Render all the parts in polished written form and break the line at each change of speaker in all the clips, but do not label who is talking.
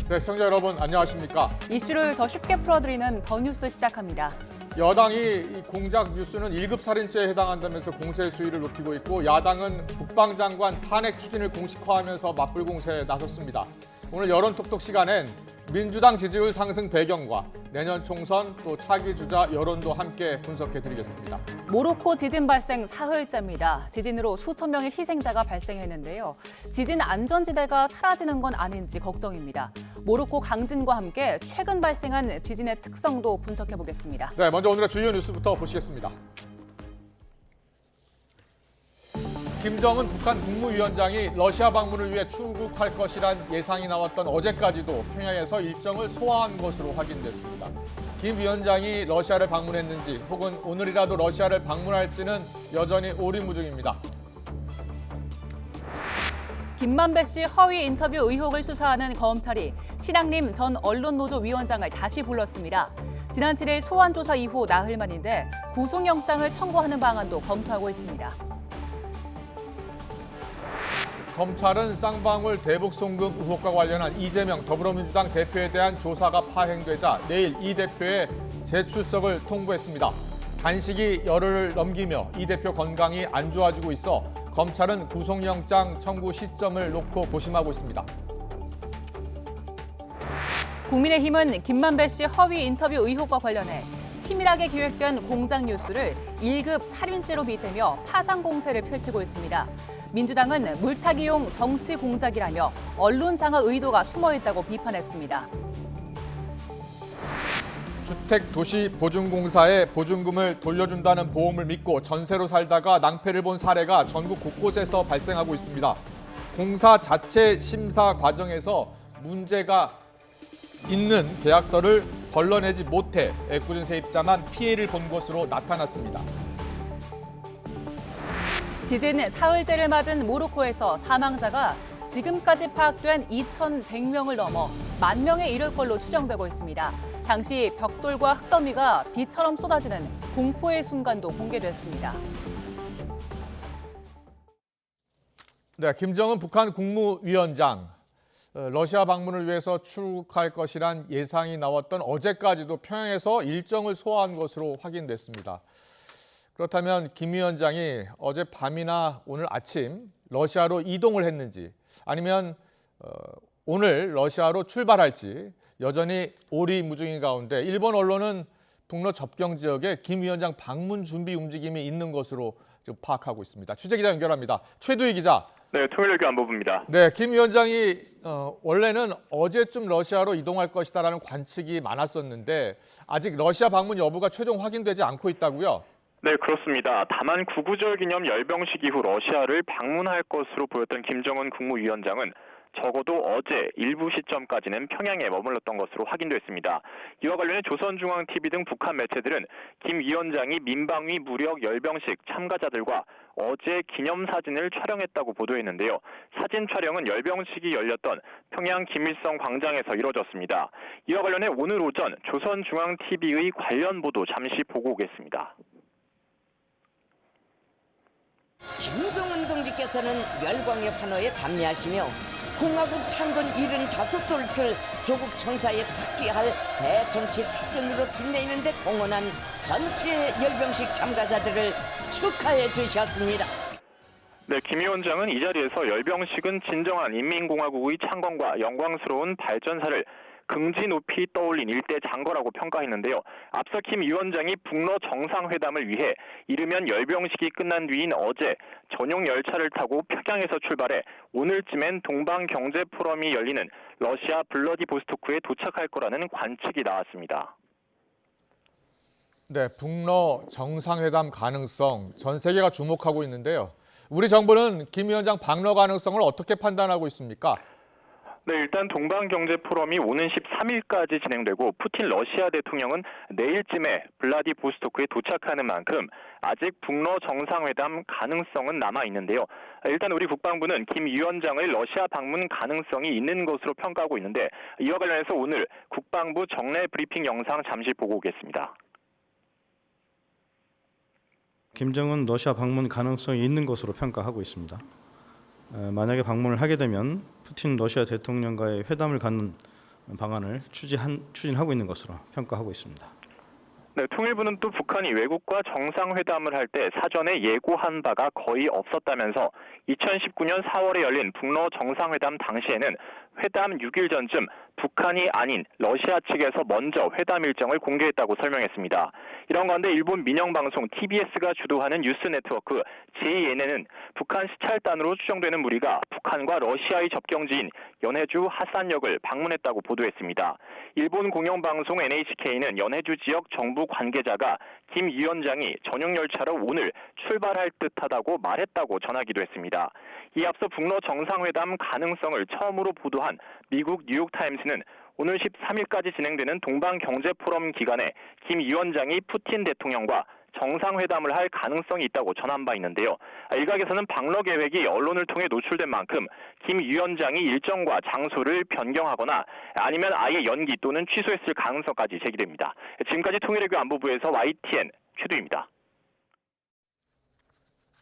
네, 시청자 여러분 안녕하십니까?
이슈를 더 쉽게 풀어드리는 더 뉴스 시작합니다.
여당이 이 공작 뉴스는 1급 살인죄에 해당한다면서 공세 수위를 높이고 있고 야당은 국방장관 탄핵 추진을 공식화하면서 맞불 공세에 나섰습니다. 오늘 여론톡톡 시간엔 민주당 지지율 상승 배경과 내년 총선 또 차기 주자 여론도 함께 분석해드리겠습니다.
모로코 지진 발생 사흘째입니다. 지진으로 수천 명의 희생자가 발생했는데요. 지진 안전지대가 사라지는 건 아닌지 걱정입니다. 모로코 강진과 함께 최근 발생한 지진의 특성도 분석해보겠습니다.
네, 먼저 오늘의 주요 뉴스부터 보시겠습니다. 김정은 북한 국무위원장이 러시아 방문을 위해 출국할 것이란 예상이 나왔던 어제까지도 평양에서 일정을 소화한 것으로 확인됐습니다. 김 위원장이 러시아를 방문했는지 혹은 오늘이라도 러시아를 방문할지는 여전히 오리무중입니다.
김만배 씨 허위 인터뷰 의혹을 수사하는 검찰이 신학림 전 언론노조 위원장을 다시 불렀습니다. 지난 7일 소환 조사 이후 나흘 만인데 구속영장을 청구하는 방안도 검토하고 있습니다.
검찰은 쌍방울 대북 송금 의혹과 관련한 이재명 더불어민주당 대표에 대한 조사가 파행되자 내일 이 대표의 재출석을 통보했습니다. 단식이 열흘을 넘기며 이 대표 건강이 안 좋아지고 있어 검찰은 구속영장 청구 시점을 놓고 고심하고 있습니다.
국민의힘은 김만배 씨 허위 인터뷰 의혹과 관련해 치밀하게 기획된 공작 뉴스를 1급 살인죄로 빗대며 파상 공세를 펼치고 있습니다. 민주당은 물타기용 정치 공작이라며 언론 장악 의도가 숨어 있다고 비판했습니다.
주택도시보증공사에 보증금을 돌려준다는 보험을 믿고 전세로 살다가 낭패를 본 사례가 전국 곳곳에서 발생하고 있습니다. 공사 자체 심사 과정에서 문제가 있는 계약서를 걸러내지 못해 애꿎은 세입자만 피해를 본 것으로 나타났습니다.
지진 사흘째를 맞은 모로코에서 사망자가 지금까지 파악된 2,100명을 넘어 10,000명에 이를 걸로 추정되고 있습니다. 당시 벽돌과 흙더미가 비처럼 쏟아지는 공포의 순간도 공개됐습니다.
네, 김정은 북한 국무위원장 러시아 방문을 위해서 출국할 것이란 예상이 나왔던 어제까지도 평양에서 일정을 소화한 것으로 확인됐습니다. 그렇다면 김 위원장이 어제 밤이나 오늘 아침 러시아로 이동을 했는지 아니면 오늘 러시아로 출발할지 여전히 오리무중인 가운데 일본 언론은 북러 접경 지역에 김 위원장 방문 준비 움직임이 있는 것으로 지금 파악하고 있습니다. 취재기자 연결합니다. 최두희 기자.
네, 통일외교 안보부입니다.
네, 김 위원장이 원래는 어제쯤 러시아로 이동할 것이다라는 관측이 많았었는데 아직 러시아 방문 여부가 최종 확인되지 않고 있다고요?
네, 그렇습니다. 다만 구구절 기념 열병식 이후 러시아를 방문할 것으로 보였던 김정은 국무위원장은 적어도 어제 일부 시점까지는 평양에 머물렀던 것으로 확인됐습니다. 이와 관련해 조선중앙TV 등 북한 매체들은 김 위원장이 민방위 무력 열병식 참가자들과 어제 기념사진을 촬영했다고 보도했는데요. 사진 촬영은 열병식이 열렸던 평양 김일성 광장에서 이뤄졌습니다. 이와 관련해 오늘 오전 조선중앙TV의 관련 보도 잠시 보고 오겠습니다.
김정은 동지께서는 열광의 환호에 감미하시며 공화국 창건 75돌을 조국 청사에 특기할 대정치 축전으로 빛내는 데 공헌한 전체 열병식 참가자들을 축하해 주셨습니다.
네, 김 위원장은 이 자리에서 열병식은 진정한 인민공화국의 창건과 영광스러운 발전사를 긍지 높이 떠올린 일대 장거라고 평가했는데요. 앞서 김 위원장이 북러 정상회담을 위해 이르면 열병식이 끝난 뒤인 어제 전용 열차를 타고 평양에서 출발해 오늘쯤엔 동방경제포럼이 열리는 러시아 블라디보스토크에 도착할 거라는 관측이 나왔습니다.
네, 북러 정상회담 가능성 전 세계가 주목하고 있는데요. 우리 정부는 김 위원장 방러 가능성을 어떻게 판단하고 있습니까?
네, 일단 동방경제포럼이 오는 13일까지 진행되고 푸틴 러시아 대통령은 내일쯤에 블라디보스토크에 도착하는 만큼 아직 북러 정상회담 가능성은 남아 있는데요. 일단 우리 국방부는 김 위원장의 러시아 방문 가능성이 있는 것으로 평가하고 있는데 이와 관련해서 오늘 국방부 정례 브리핑 영상 잠시 보고 오겠습니다.
김정은 러시아 방문 가능성이 있는 것으로 평가하고 있습니다. 만약에 방문을 하게 되면 푸틴 러시아 대통령과의 회담을 갖는 방안을 추진하고 있는 것으로 평가하고 있습니다.
네, 통일부는 또 북한이 외국과 정상회담을 할 때 사전에 예고한 바가 거의 없었다면서 2019년 4월에 열린 북러 정상회담 당시에는 회담 6일 전쯤 북한이 아닌 러시아 측에서 먼저 회담 일정을 공개했다고 설명했습니다. 이런 가운데 일본 민영방송 TBS가 주도하는 뉴스 네트워크 JNN은 북한 시찰단으로 추정되는 무리가 북한과 러시아의 접경지인 연해주 하산역을 방문했다고 보도했습니다. 일본 공영방송 NHK는 연해주 지역 정부 관계자가 김 위원장이 전용 열차로 오늘 출발할 듯하다고 말했다고 전하기도 했습니다. 이에 앞서 북러 정상회담 가능성을 처음으로 보도한 미국 뉴욕타임스는 오늘 13일까지 진행되는 동방경제포럼 기간에 김 위원장이 푸틴 대통령과 정상회담을 할 가능성이 있다고 전한 바 있는데요. 일각에서는 방러 계획이 언론을 통해 노출된 만큼 김 위원장이 일정과 장소를 변경하거나 아니면 아예 연기 또는 취소했을 가능성까지 제기됩니다. 지금까지 통일외교 안보부에서 YTN 최두입니다.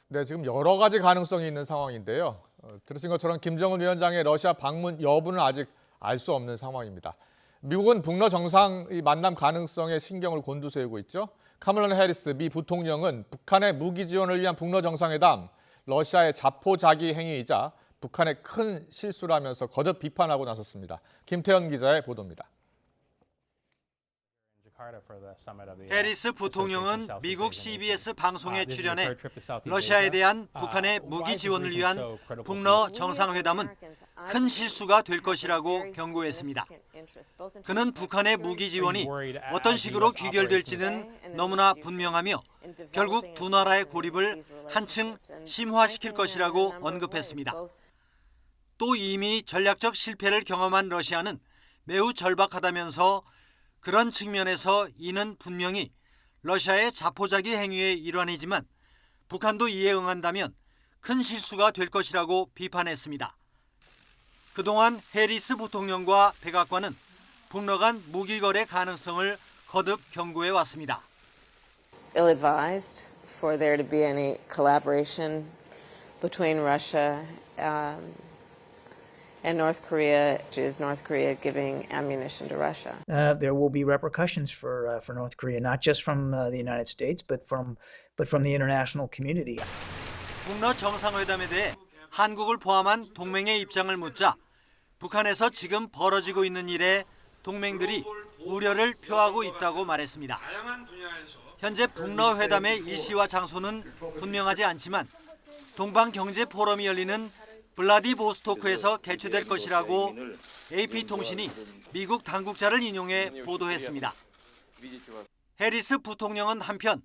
네, 지금 여러 가지 가능성이 있는 상황인데요. 들으신 것처럼 김정은 위원장의 러시아 방문 여부는 아직 알 수 없는 상황입니다. 미국은 북러 정상 만남 가능성에 신경을 곤두세우고 있죠. 카멀라 해리스 미 부통령은 북한의 무기 지원을 위한 북러 정상회담, 러시아의 자포자기 행위이자 북한의 큰 실수라면서 거듭 비판하고 나섰습니다. 김태현 기자의 보도입니다.
해리스 부통령은 미국 CBS 방송에 출연해 러시아에 대한 북한의 무기 지원을 위한 북러 정상회담은 큰 실수가 될 것이라고 경고했습니다. 그는 북한의 무기 지원이 어떤 식으로 귀결될지는 너무나 분명하며 결국 두 나라의 고립을 한층 심화시킬 것이라고 언급했습니다. 또 이미 전략적 실패를 경험한 러시아는 매우 절박하다면서 그런 측면에서 이는 분명히 러시아의 자포자기 행위의 일환이지만 북한도 이에 응한다면 큰 실수가 될 것이라고 비판했습니다. 그동안 해리스 부통령과 백악관은 북러 간 무기 거래 가능성을 거듭 경고해 왔습니다.
Ill-advised for there to be any collaboration between Russia and North Korea, which is North Korea giving ammunition to Russia.
There will be repercussions for North Korea, not just from the United States, but from the international community.
북러 정상회담에 대해 한국을 포함한 동맹의 입장을 묻자 북한에서 지금 벌어지고 있는 일에 동맹들이 우려를 표하고 있다고 말했습니다. 현재 북러 회담의 일시와 장소는 분명하지 않지만 동방경제포럼이 열리는 블라디보스토크에서 개최될 것이라고 AP통신이 미국 당국자를 인용해 보도했습니다. 해리스 부통령은 한편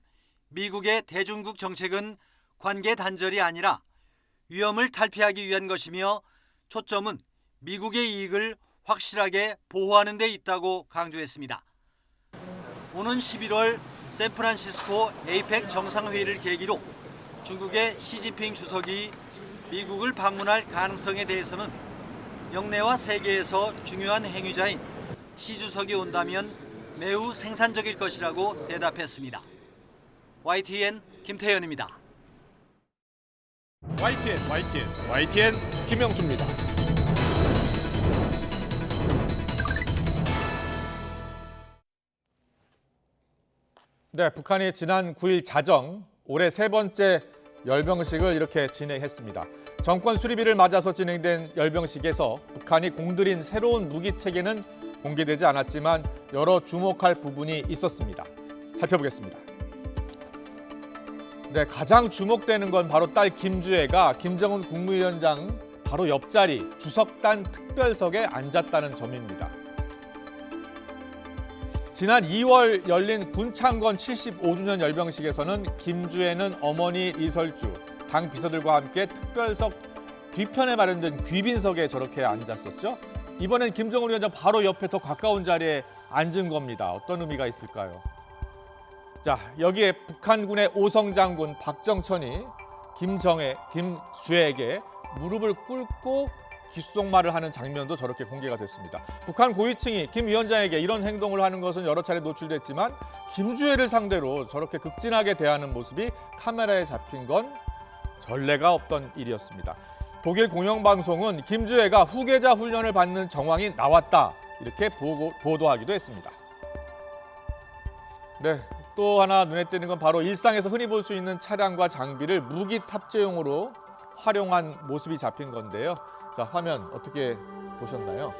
미국의 대중국 정책은 관계 단절이 아니라 위험을 탈피하기 위한 것이며 초점은 미국의 이익을 확실하게 보호하는 데 있다고 강조했습니다. 오는 11월 샌프란시스코 에이펙 정상회의를 계기로 중국의 시진핑 주석이 미국을 방문할 가능성에 대해서는 영내와 세계에서 중요한 행위자인 시 주석이 온다면 매우 생산적일 것이라고 대답했습니다. YTN 김태현입니다.
YTN 김영수입니다. 네, 북한이 지난 9일 자정 올해 세 번째 열병식을 이렇게 진행했습니다. 정권 수립일을 맞아서 진행된 열병식에서 북한이 공들인 새로운 무기 체계는 공개되지 않았지만 여러 주목할 부분이 있었습니다. 살펴보겠습니다. 네, 가장 주목되는 건 바로 딸 김주애가 김정은 국무위원장 바로 옆자리 주석단 특별석에 앉았다는 점입니다. 지난 2월 열린 군창건 75주년 열병식에서는 김주애는 어머니 이설주, 당 비서들과 함께 특별석 뒤편에 마련된 귀빈석에 저렇게 앉았었죠. 이번엔 김정은 위원장 바로 옆에 더 가까운 자리에 앉은 겁니다. 어떤 의미가 있을까요? 자, 여기에 북한군의 오성 장군 박정천이 김주애에게 무릎을 꿇고 귓속말을 하는 장면도 저렇게 공개가 됐습니다. 북한 고위층이 김 위원장에게 이런 행동을 하는 것은 여러 차례 노출됐지만 김주애를 상대로 저렇게 극진하게 대하는 모습이 카메라에 잡힌 건 전례가 없던 일이었습니다. 독일 공영방송은 김주애가 후계자 훈련을 받는 정황이 나왔다 이렇게 보도하기도 했습니다. 네, 또 하나 눈에 띄는 건 바로 일상에서 흔히 볼 수 있는 차량과 장비를 무기 탑재용으로 활용한 모습이 잡힌 건데요. 자, 화면 어떻게 보셨나요?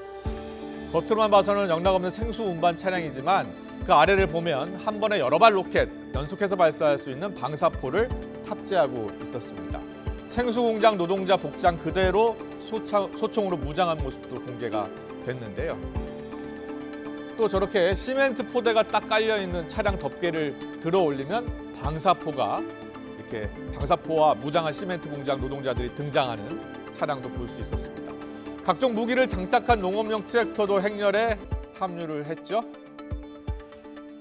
겉으로만 봐서는 영락없는 생수 운반 차량이지만 그 아래를 보면 한 번에 여러 발 로켓 연속해서 발사할 수 있는 방사포를 탑재하고 있었습니다. 생수 공장 노동자 복장 그대로 소총으로 무장한 모습도 공개가 됐는데요. 또 저렇게 시멘트 포대가 딱 깔려 있는 차량 덮개를 들어 올리면 방사포가 이렇게 방사포와 무장한 시멘트 공장 노동자들이 등장하는 차량도 볼 수 있었습니다. 각종 무기를 장착한 농업용 트랙터도 행렬에 합류를 했죠.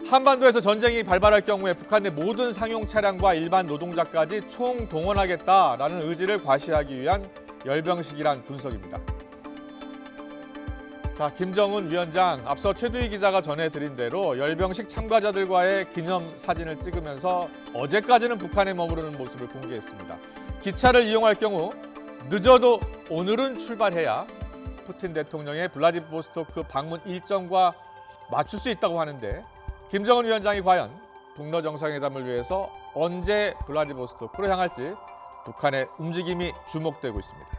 한반도에서 전쟁이 발발할 경우에 북한 내 모든 상용 차량과 일반 노동자까지 총동원하겠다라는 의지를 과시하기 위한 열병식이란 분석입니다. 자, 김정은 위원장 앞서 최두희 기자가 전해드린 대로 열병식 참가자들과의 기념 사진을 찍으면서 어제까지는 북한에 머무르는 모습을 공개했습니다. 기차를 이용할 경우 늦어도 오늘은 출발해야 푸틴 대통령의 블라디보스토크 방문 일정과 맞출 수 있다고 하는데 김정은 위원장이 과연 북러 정상회담을 위해서 언제 블라디보스토크로 향할지 북한의 움직임이 주목되고 있습니다.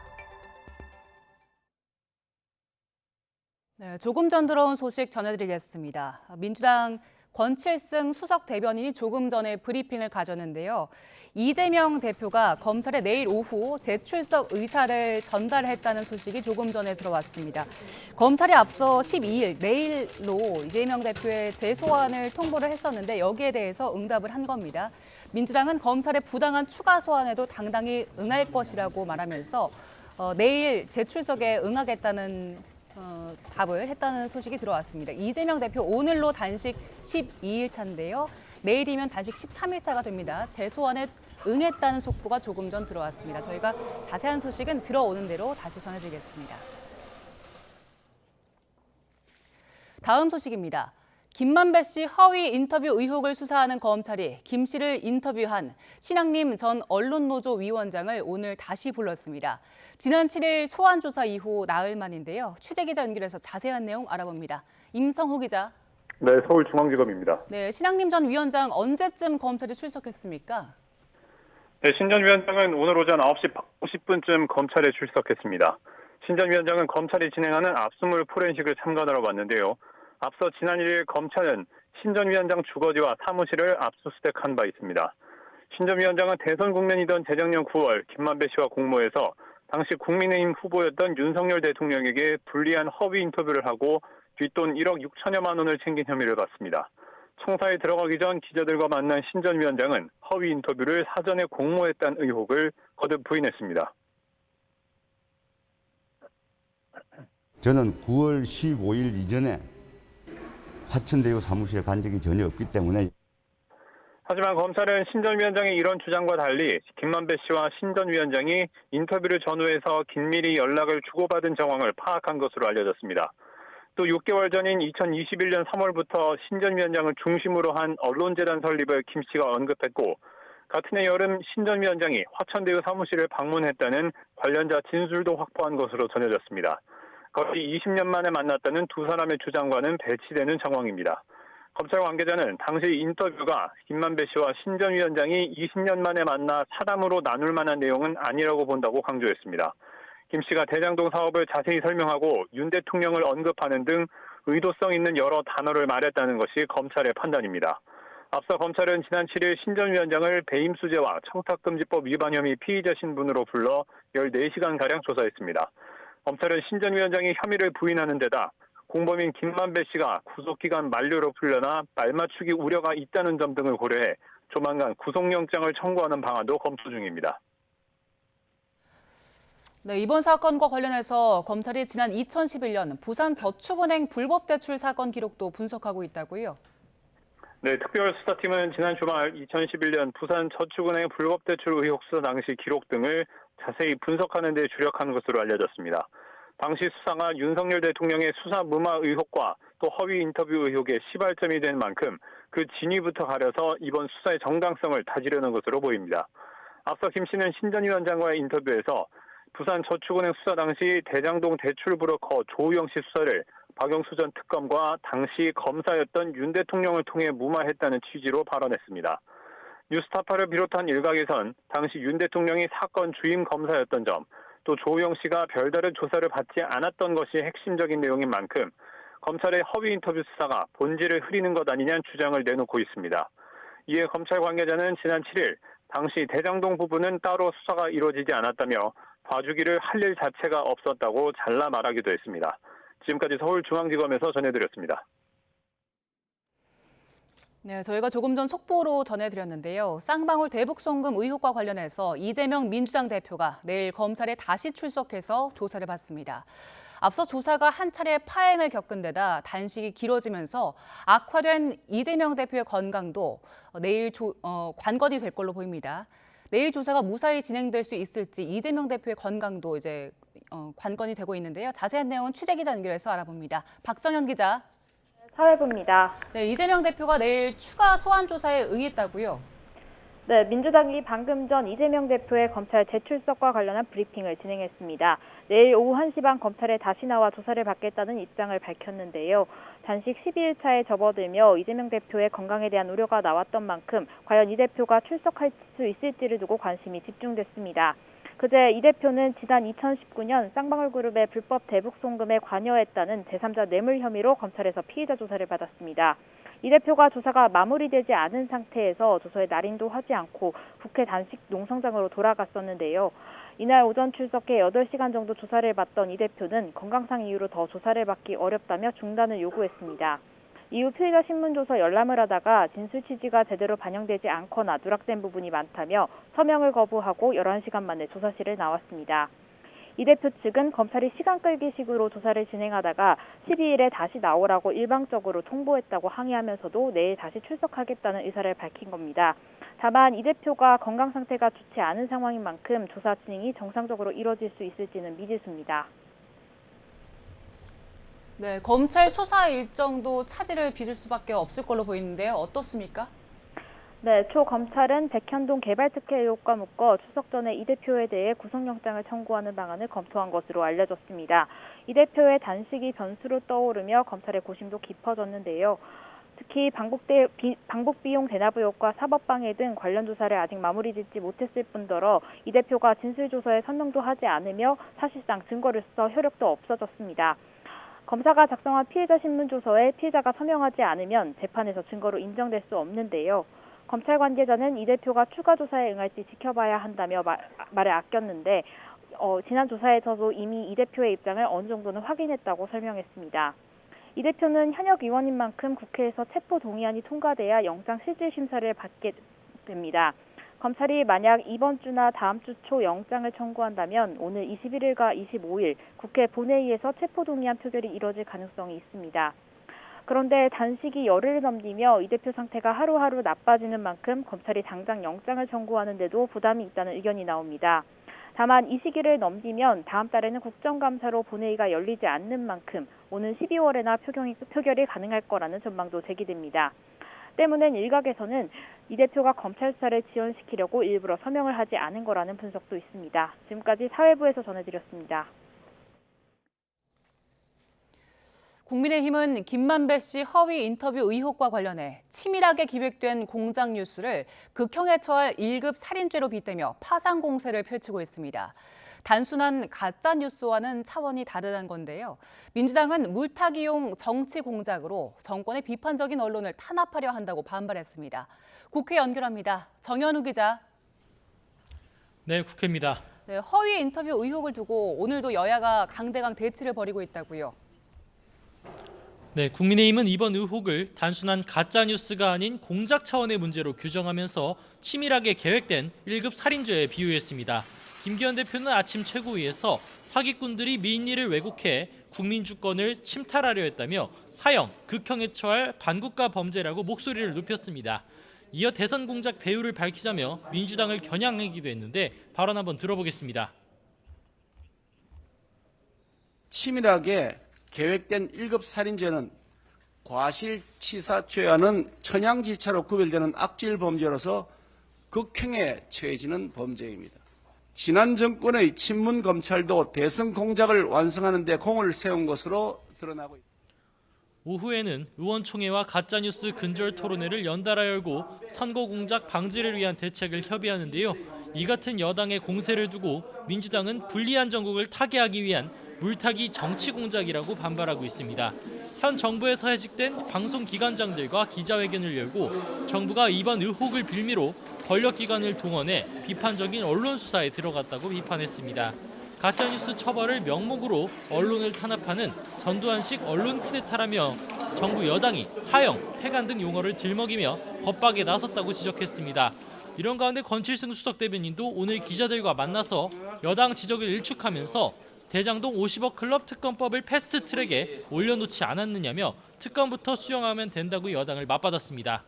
네, 조금 전 들어온 소식 전해드리겠습니다. 민주당 권칠승 수석 대변인이 조금 전에 브리핑을 가졌는데요. 이재명 대표가 검찰에 내일 오후 재출석 의사를 전달했다는 소식이 조금 전에 들어왔습니다. 검찰이 앞서 12일 내일로 이재명 대표의 재소환을 통보를 했었는데 여기에 대해서 응답을 한 겁니다. 민주당은 검찰의 부당한 추가 소환에도 당당히 응할 것이라고 말하면서 내일 재출석에 응하겠다는 답을 했다는 소식이 들어왔습니다. 이재명 대표 오늘로 단식 12일 차인데요. 내일이면 단식 13일 차가 됩니다. 재소환에 응했다는 속보가 조금 전 들어왔습니다. 저희가 자세한 소식은 들어오는 대로 다시 전해드리겠습니다. 다음 소식입니다. 김만배 씨 허위 인터뷰 의혹을 수사하는 검찰이 김 씨를 인터뷰한 신앙림 전 언론노조 위원장을 오늘 다시 불렀습니다. 지난 7일 소환 조사 이후 나흘 만인데요. 취재기자 연결해서 자세한 내용 알아봅니다. 임성호 기자.
네, 서울중앙지검입니다.
네, 신앙림 전 위원장 언제쯤 검찰에 출석했습니까?
네, 신 전 위원장은 오늘 오전 9시 50분쯤 검찰에 출석했습니다. 신 전 위원장은 검찰이 진행하는 압수물 포렌식을 참관하러 왔는데요. 앞서 지난 1일 검찰은 신 전 위원장 주거지와 사무실을 압수수색한 바 있습니다. 신 전 위원장은 대선 국면이던 재작년 9월 김만배 씨와 공모해서 당시 국민의힘 후보였던 윤석열 대통령에게 불리한 허위 인터뷰를 하고 뒷돈 1억 6천여만 원을 챙긴 혐의를 받습니다. 청사에 들어가기 전 기자들과 만난 신 전 위원장은 허위 인터뷰를 사전에 공모했다는 의혹을 거듭 부인했습니다.
저는 9월 15일 이전에 화천대유 사무실에 간 적이 전혀 없기 때문에.
하지만 검찰은 신 전 위원장의 이런 주장과 달리 김만배 씨와 신 전 위원장이 인터뷰를 전후해서 긴밀히 연락을 주고받은 정황을 파악한 것으로 알려졌습니다. 또 6개월 전인 2021년 3월부터 신 전 위원장을 중심으로 한 언론재단 설립을 김 씨가 언급했고 같은 해 여름 신 전 위원장이 화천대유 사무실을 방문했다는 관련자 진술도 확보한 것으로 전해졌습니다. 거의 20년 만에 만났다는 두 사람의 주장과는 배치되는 정황입니다. 검찰 관계자는 당시 인터뷰가 김만배 씨와 신 전 위원장이 20년 만에 만나 사담으로 나눌 만한 내용은 아니라고 본다고 강조했습니다. 김 씨가 대장동 사업을 자세히 설명하고 윤 대통령을 언급하는 등 의도성 있는 여러 단어를 말했다는 것이 검찰의 판단입니다. 앞서 검찰은 지난 7일 신 전 위원장을 배임수재와 청탁금지법 위반 혐의 피의자 신분으로 불러 14시간가량 조사했습니다. 검찰은 신 전 위원장이 혐의를 부인하는 데다 공범인 김만배 씨가 구속기간 만료로 풀려나 말맞추기 우려가 있다는 점 등을 고려해 조만간 구속영장을 청구하는 방안도 검토 중입니다.
네, 이번 사건과 관련해서 검찰이 지난 2011년 부산저축은행 불법 대출 사건 기록도 분석하고 있다고요?
네, 특별수사팀은 지난 주말 2011년 부산저축은행 불법 대출 의혹 수사 당시 기록 등을 자세히 분석하는 데 주력한 것으로 알려졌습니다. 당시 수사가 윤석열 대통령의 수사 무마 의혹과 또 허위 인터뷰 의혹의 시발점이 된 만큼 그 진위부터 가려서 이번 수사의 정당성을 다지려는 것으로 보입니다. 앞서 김 씨는 신 전 위원장과의 인터뷰에서 부산저축은행 수사 당시 대장동 대출 브로커 조우영 씨 수사를 박영수 전 특검과 당시 검사였던 윤 대통령을 통해 무마했다는 취지로 발언했습니다. 뉴스타파를 비롯한 일각에선 당시 윤 대통령이 사건 주임 검사였던 점, 또 조우영 씨가 별다른 조사를 받지 않았던 것이 핵심적인 내용인 만큼 검찰의 허위 인터뷰 수사가 본질을 흐리는 것 아니냐는 주장을 내놓고 있습니다. 이에 검찰 관계자는 지난 7일 당시 대장동 부분은 따로 수사가 이루어지지 않았다며 봐주기를 할 일 자체가 없었다고 잘라 말하기도 했습니다. 지금까지 서울중앙지검에서 전해드렸습니다.
네, 저희가 조금 전 속보로 전해드렸는데요. 쌍방울 대북 송금 의혹과 관련해서 이재명 민주당 대표가 내일 검찰에 다시 출석해서 조사를 받습니다. 앞서 조사가 한 차례 파행을 겪은 데다 단식이 길어지면서 악화된 이재명 대표의 건강도 내일 관건이 될 걸로 보입니다. 내일 조사가 무사히 진행될 수 있을지 이재명 대표의 건강도 이제 관건이 되고 있는데요. 자세한 내용은 취재기자 연결해서 알아봅니다. 박정현 기자.
사회부입니다.
네, 이재명 대표가 내일 추가 소환 조사에 응했다고요?
네, 민주당이 방금 전 이재명 대표의 검찰 재출석과 관련한 브리핑을 진행했습니다. 내일 오후 1시 반 검찰에 다시 나와 조사를 받겠다는 입장을 밝혔는데요. 단식 12일차에 접어들며 이재명 대표의 건강에 대한 우려가 나왔던 만큼 과연 이 대표가 출석할 수 있을지를 두고 관심이 집중됐습니다. 그제 이 대표는 지난 2019년 쌍방울그룹의 불법 대북 송금에 관여했다는 제3자 뇌물 혐의로 검찰에서 피의자 조사를 받았습니다. 이 대표가 조사가 마무리되지 않은 상태에서 조서에 날인도 하지 않고 국회 단식 농성장으로 돌아갔었는데요. 이날 오전 출석해 8시간 정도 조사를 받던 이 대표는 건강상 이유로 더 조사를 받기 어렵다며 중단을 요구했습니다. 이후 피의자 신문조서 열람을 하다가 진술 취지가 제대로 반영되지 않거나 누락된 부분이 많다며 서명을 거부하고 11시간 만에 조사실을 나왔습니다. 이 대표 측은 검찰이 시간 끌기식으로 조사를 진행하다가 12일에 다시 나오라고 일방적으로 통보했다고 항의하면서도 내일 다시 출석하겠다는 의사를 밝힌 겁니다. 다만 이 대표가 건강 상태가 좋지 않은 상황인 만큼 조사 진행이 정상적으로 이뤄질 수 있을지는 미지수입니다.
네, 검찰 수사 일정도 차질을 빚을 수밖에 없을 걸로 보이는데요. 어떻습니까?
네, 초 검찰은 백현동 개발특혜 의혹과 묶어 추석 전에 이 대표에 대해 구속영장을 청구하는 방안을 검토한 것으로 알려졌습니다. 이 대표의 단식이 변수로 떠오르며 검찰의 고심도 깊어졌는데요. 특히 방북비용 대납 의혹과 사법방해 등 관련 조사를 아직 마무리 짓지 못했을 뿐더러 이 대표가 진술조서에 서명도 하지 않으며 사실상 증거로서 효력도 없어졌습니다. 검사가 작성한 피해자 신문조서에 피해자가 서명하지 않으면 재판에서 증거로 인정될 수 없는데요. 검찰 관계자는 이 대표가 추가 조사에 응할지 지켜봐야 한다며 말을 아꼈는데 지난 조사에서도 이미 이 대표의 입장을 어느 정도는 확인했다고 설명했습니다. 이 대표는 현역 의원인 만큼 국회에서 체포 동의안이 통과돼야 영장 실질 심사를 받게 됩니다. 검찰이 만약 이번 주나 다음 주 초 영장을 청구한다면 오늘 21일과 25일 국회 본회의에서 체포 동의안 표결이 이뤄질 가능성이 있습니다. 그런데 단식이 열흘을 넘기며 이 대표 상태가 하루하루 나빠지는 만큼 검찰이 당장 영장을 청구하는데도 부담이 있다는 의견이 나옵니다. 다만 이 시기를 넘기면 다음 달에는 국정감사로 본회의가 열리지 않는 만큼 오는 12월에나 표결이 가능할 거라는 전망도 제기됩니다. 때문에 일각에서는 이 대표가 검찰 수사를 지연시키려고 일부러 서명을 하지 않은 거라는 분석도 있습니다. 지금까지 사회부에서 전해드렸습니다.
국민의힘은 김만배 씨 허위 인터뷰 의혹과 관련해 치밀하게 기획된 공작 뉴스를 극형에 처할 1급 살인죄로 빗대며 파상 공세를 펼치고 있습니다. 단순한 가짜 뉴스와는 차원이 다르다는 건데요. 민주당은 물타기용 정치 공작으로 정권의 비판적인 언론을 탄압하려 한다고 반발했습니다. 국회 연결합니다. 정현우 기자.
네, 국회입니다.
네, 허위 인터뷰 의혹을 두고 오늘도 여야가 강대강 대치를 벌이고 있다고요.
네, 국민의힘은 이번 의혹을 단순한 가짜 뉴스가 아닌 공작 차원의 문제로 규정하면서 치밀하게 계획된 1급 살인죄에 비유했습니다. 김기현 대표는 아침 최고위에서 사기꾼들이 민의를 왜곡해 국민 주권을 침탈하려 했다며 사형, 극형에 처할 반국가 범죄라고 목소리를 높였습니다. 이어 대선 공작 배후를 밝히자며 민주당을 겨냥하기도 했는데 발언 한번 들어보겠습니다.
치밀하게 계획된 1급 살인죄는 과실치사죄와는 천양지차로 구별되는 악질 범죄로서 극형에 처해지는 범죄입니다. 지난 정권의 친문 검찰도 대선 공작을 완성하는 데 공을 세운 것으로 드러나고 있습니다.
오후에는 의원총회와 가짜뉴스 근절 토론회를 연달아 열고 선거 공작 방지를 위한 대책을 협의하는데요. 이 같은 여당의 공세를 두고 민주당은 불리한 정국을 타개하기 위한 물타기 정치 공작이라고 반발하고 있습니다. 현 정부에서 해직된 방송기관장들과 기자회견을 열고 정부가 이번 의혹을 빌미로 권력기관을 동원해 비판적인 언론 수사에 들어갔다고 비판했습니다. 가짜뉴스 처벌을 명목으로 언론을 탄압하는 전두환식 언론 쿠데타라며 정부 여당이 사형, 폐간 등 용어를 들먹이며 겁박에 나섰다고 지적했습니다. 이런 가운데 권칠승 수석 대변인도 오늘 기자들과 만나서 여당 지적을 일축하면서 대장동 50억 클럽 특검법을 패스트트랙에 올려놓지 않았느냐며 특검부터 수용하면 된다고 여당을 맞받았습니다.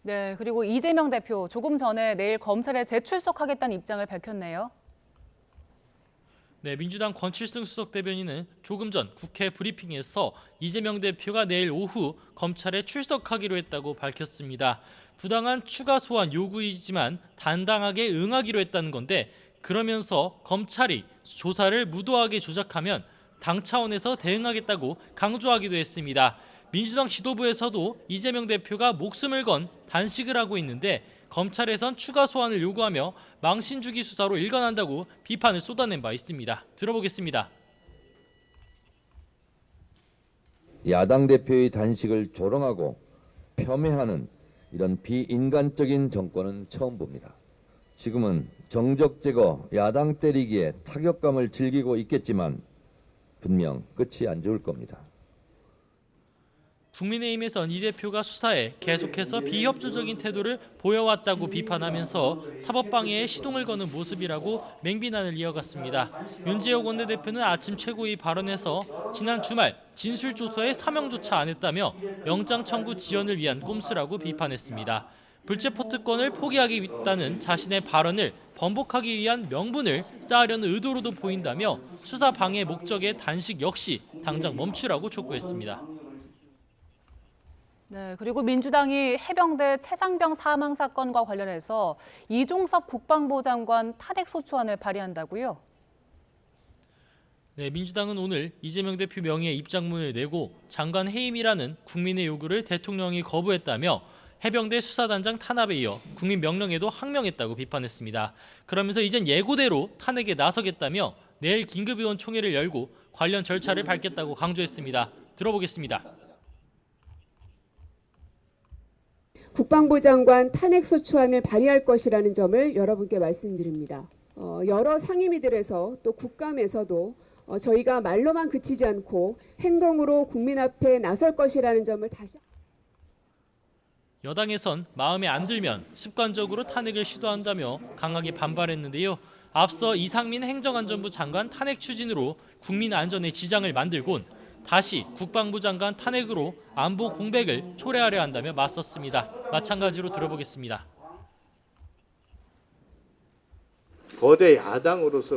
네, 그리고 이재명 대표 조금 전에 내일 검찰에 재출석하겠다는 입장을 밝혔네요.
네, 민주당 권칠승 수석 대변인은 조금 전 국회 브리핑에서 이재명 대표가 내일 오후 검찰에 출석하기로 했다고 밝혔습니다. 부당한 추가 소환 요구이지만 당당하게 응하기로 했다는 건데 그러면서 검찰이 조사를 무도하게 조작하면 당 차원에서 대응하겠다고 강조하기도 했습니다. 민주당 지도부에서도 이재명 대표가 목숨을 건 단식을 하고 있는데 검찰에선 추가 소환을 요구하며 망신주기 수사로 일관한다고 비판을 쏟아낸 바 있습니다. 들어보겠습니다.
야당 대표의 단식을 조롱하고 폄훼하는 이런 비인간적인 정권은 처음 봅니다. 지금은 정적 제거, 야당 때리기에 타격감을 즐기고 있겠지만 분명 끝이 안 좋을 겁니다.
국민의힘에선 이 대표가 수사에 계속해서 비협조적인 태도를 보여왔다고 비판하면서 사법방해에 시동을 거는 모습이라고 맹비난을 이어갔습니다. 윤재옥 원내대표는 아침 최고위 발언에서 지난 주말 진술조서에 사명조차 안 했다며 영장 청구 지연을 위한 꼼수라고 비판했습니다. 불체포 특권을 포기하겠다는 자신의 발언을 번복하기 위한 명분을 쌓으려는 의도로도 보인다며 수사 방해 목적의 단식 역시 당장 멈추라고 촉구했습니다.
네, 그리고 민주당이 해병대 최상병 사망 사건과 관련해서 이종섭 국방부 장관 탄핵 소추안을 발의한다고요?
네, 민주당은 오늘 이재명 대표 명의의 입장문을 내고 장관 해임이라는 국민의 요구를 대통령이 거부했다며 해병대 수사단장 탄압에 이어 국민 명령에도 항명했다고 비판했습니다. 그러면서 이젠 예고대로 탄핵에 나서겠다며 내일 긴급의원총회를 열고 관련 절차를 밟겠다고 강조했습니다. 들어보겠습니다.
국방부 장관 탄핵소추안을 발의할 것이라는 점을 여러분께 말씀드립니다. 여러 상임위들에서 또 국감에서도 저희가 말로만 그치지 않고 행동으로 국민 앞에 나설 것이라는 점을 다시
여당에선 마음에 안 들면 습관적으로 탄핵을 시도한다며 강하게 반발했는데요. 앞서 이상민 행정안전부 장관 탄핵 추진으로 국민 안전에 지장을 만들곤 다시 국방부 장관 탄핵으로 안보 공백을 초래하려 한다며 맞섰습니다. 마찬가지로 들어보겠습니다.
거대 야당으로서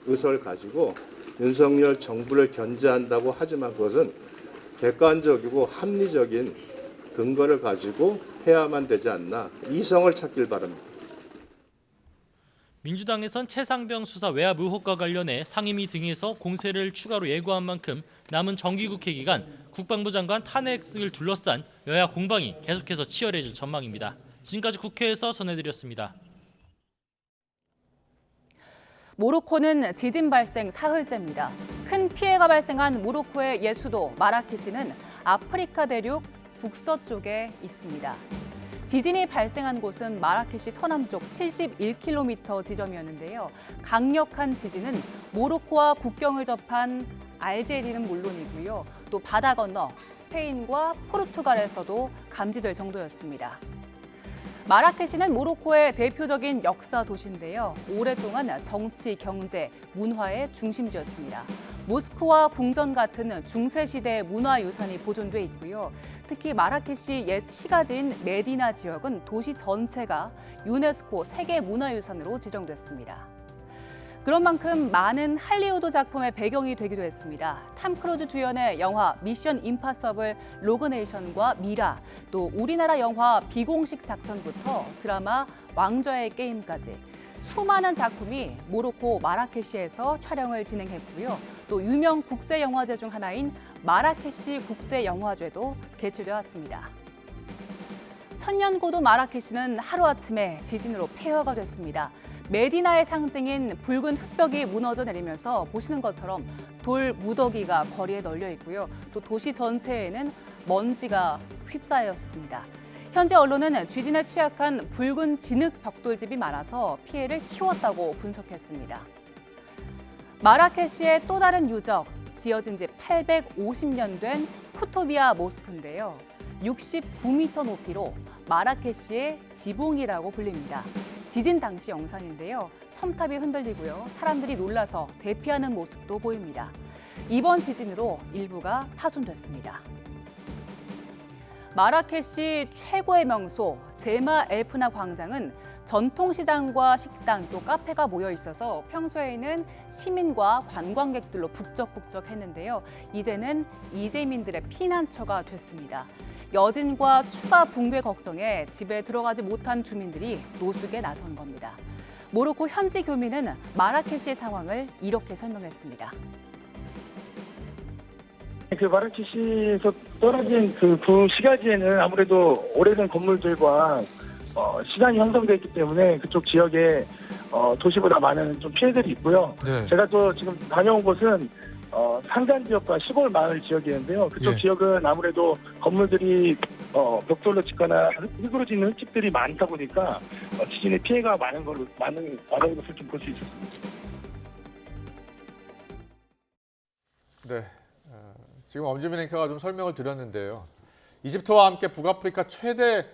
의석을 가지고 윤석열 정부를 견제한다고 하지만 그것은 객관적이고 합리적인 근거를 가지고 해야만 되지 않나 이성을 찾길 바랍니다.
민주당에선 최상병 수사 외압 의혹과 관련해 상임위 등에서 공세를 추가로 예고한 만큼 남은 정기국회 기간 국방부 장관 탄핵을 둘러싼 여야 공방이 계속해서 치열해질 전망입니다. 지금까지 국회에서 전해드렸습니다.
모로코는 지진 발생 사흘째입니다. 큰 피해가 발생한 모로코의 예수도 마라케시는 아프리카 대륙 북서쪽에 있습니다. 지진이 발생한 곳은 마라케시 서남쪽 71km 지점이었는데요. 강력한 지진은 모로코와 국경을 접한 알제리는 물론이고요. 또 바다 건너 스페인과 포르투갈에서도 감지될 정도였습니다. 마라케시는 모로코의 대표적인 역사 도시인데요. 오랫동안 정치, 경제, 문화의 중심지였습니다. 모스크와 궁전 같은 중세시대 문화유산이 보존돼 있고요. 특히 마라케시 옛 시가지인 메디나 지역은 도시 전체가 유네스코 세계문화유산으로 지정됐습니다. 그런 만큼 많은 할리우드 작품의 배경이 되기도 했습니다. 탐 크루즈 주연의 영화 미션 임파서블 로그네이션과 미라, 또 우리나라 영화 비공식 작전부터 드라마 왕좌의 게임까지 수많은 작품이 모로코 마라케시에서 촬영을 진행했고요. 또 유명 국제영화제 중 하나인 마라케시 국제영화제도 개최되어 왔습니다. 천년고도 마라케시는 하루아침에 지진으로 폐허가 됐습니다. 메디나의 상징인 붉은 흙벽이 무너져 내리면서 보시는 것처럼 돌 무더기가 거리에 널려 있고요. 또 도시 전체에는 먼지가 휩싸였습니다. 현재 언론은 지진에 취약한 붉은 진흙 벽돌집이 많아서 피해를 키웠다고 분석했습니다. 마라케시의 또 다른 유적, 지어진 지 850년 된 쿠투비아 모스크인데요. 69m 높이로 마라케시의 지붕이라고 불립니다. 지진 당시 영상인데요. 첨탑이 흔들리고요. 사람들이 놀라서 대피하는 모습도 보입니다. 이번 지진으로 일부가 파손됐습니다. 마라케시 최고의 명소 제마 엘프나 광장은 전통시장과 식당 또 카페가 모여 있어서 평소에는 시민과 관광객들로 북적북적했는데요. 이제는 이재민들의 피난처가 됐습니다. 여진과 추가 붕괴 걱정에 집에 들어가지 못한 주민들이 노숙에 나선 겁니다. 모로코 현지 교민은 마라케시의 상황을 이렇게 설명했습니다.
그 마라케시에서 떨어진 그 시가지에는 아무래도 오래된 건물들과 시간이 형성되어 있기 때문에 그쪽 지역에 도시보다 많은 좀 피해들이 있고요.
네.
제가 또 지금 다녀온 곳은 산간 지역과 시골 마을 지역이었는데요. 그쪽 지역은 아무래도 건물들이 벽돌로 짓거나 흙으로 짓는 흙집들이 많다 보니까 지진의 피해가 많은 것을 좀 볼 수 있었습니다.
네, 지금 엄지민 앵커가 좀 설명을 드렸는데요. 이집트와 함께 북아프리카 최대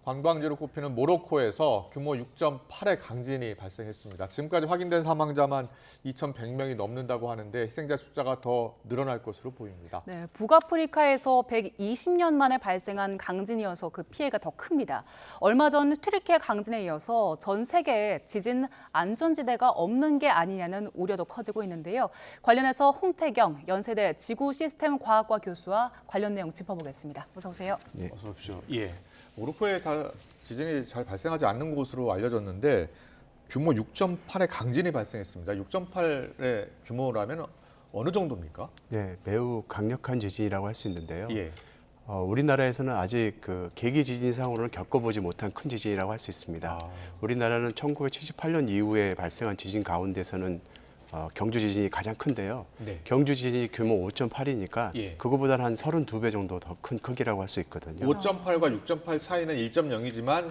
관광지로 꼽히는 모로코에서 규모 6.8의 강진이 발생했습니다. 지금까지 확인된 사망자만 2,100명이 넘는다고 하는데 희생자 숫자가 더 늘어날 것으로 보입니다.
네, 북아프리카에서 120년 만에 발생한 강진이어서 그 피해가 더 큽니다. 얼마 전 튀르키예 강진에 이어서 전 세계에 지진 안전지대가 없는 게 아니냐는 우려도 커지고 있는데요. 관련해서 홍태경 연세대 지구시스템과학과 교수와 관련 내용 짚어보겠습니다. 어서 오세요.
네. 어서 오십시오. 예. 모로코에 지진이 잘 발생하지 않는 곳으로 알려졌는데 규모 6.8의 강진이 발생했습니다. 6.8의 규모라면 어느 정도입니까?
네, 매우 강력한 지진이라고 할 수 있는데요.
예.
우리나라에서는 아직 그 계기 지진상으로는 겪어보지 못한 큰 지진이라고 할 수 있습니다. 우리나라는 1978년 이후에 발생한 지진 가운데서는 경주 지진이 가장 큰데요.
네.
경주 지진이 규모 5.8이니까
예.
그거보다는 한 32배 정도 더 큰 크기라고 할 수 있거든요.
5.8과 6.8 차이는 1.0이지만